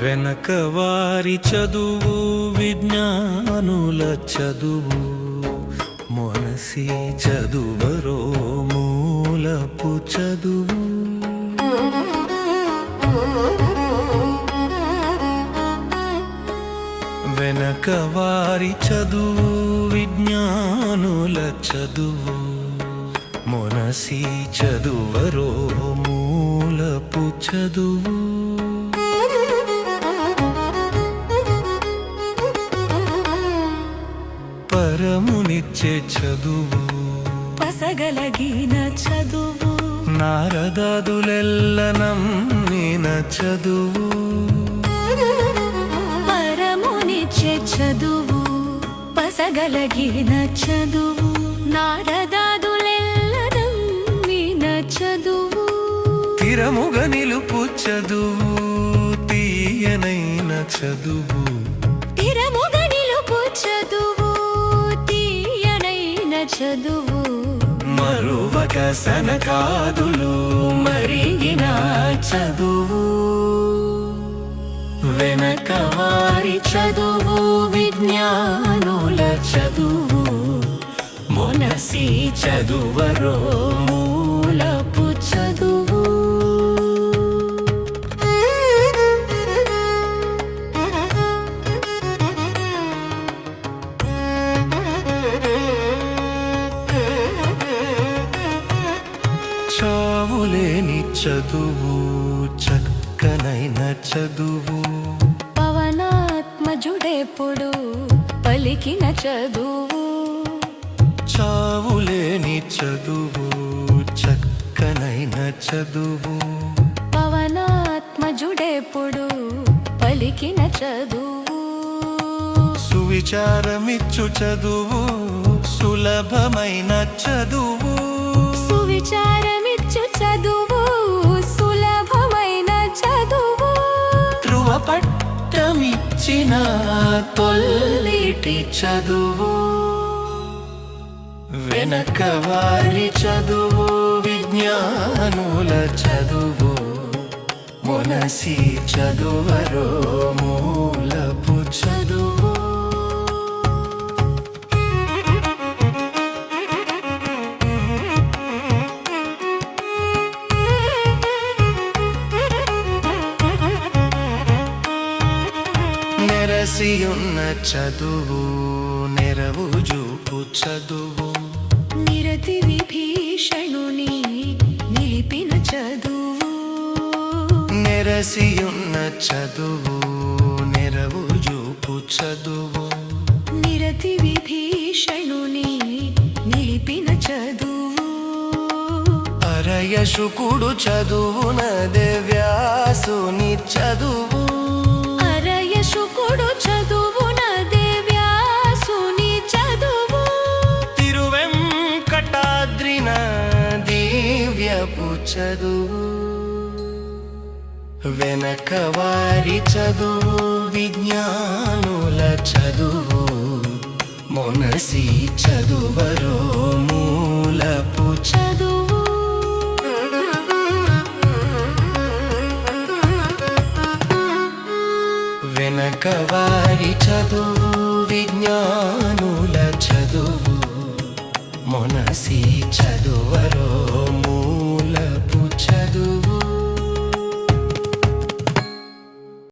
వెనకవారి చదువు విజ్ఞానుల చదువు మొనసి చదువరో మూలపు చదువు. వెనకవారి చదువు విజ్ఞానుల చదువు మొనసి చదువరో మూలపు చదువు. పరమునిచ్చే చదువు పసగలగిన చదువు నారదాదులెల్ల నమ్మిన చదువు. పరమునిచ్చే చదువు పసగలగిన చదువు నారదాదులెల్ల నమ్మిన చదువు. తిరముగ నిలుపు చదువు తీయనైన చదువు. తిరముగ నిలుపు చదువు తీయనైన చదువు. మరువక సనకాదులు మరిగిన చదువు. వెనకవారి చదువు విజ్ఞానుల చదువు మొనసి చదువరో మూలపు చదువు. చావులేని చదువు చక్కనైన చదువు. పవనాత్మజుడెప్పుడు పలికిన చదువు. చావులేని చదువు చక్కనైన చదువు. పవనాత్మజుడెప్పుడు పలికిన చదువు. సువిచారమిచ్చు చదువు సులభమైన చదువు. సువిచారమిచ్చు చదువు సులభమైన చదువు. ధ్రువపట్టమిచ్చిన తొల్లిటి చదువు. వెనకవారి చదువు విజ్ఞానుల చదువు మొనసి చదువరో మూలపు చదువు. నెరసియున్న చదువు నెరవు చూపు చదువు. నిరతి విభీషణుని నిలిపిన చదువు. నెరసియున్న చదువు నెరవు చూపు చదువు. నిరతి విభీషణుని నిలిపిన చదువు. అరయశుకుడు చదువునదే వ్యాసుని చదువు. అరయశుకుడు చదువునదే వ్యాసుని చదువు. తిరువెంకటాద్రిన దివ్యపు చదువు. వెనకవారి చదువు విజ్ఞానుల చదువు మొనసి చదువరో మూలపు చదువు. వెనకవారి చదువు విజ్ఞానుల చదువు మొనసి చదువ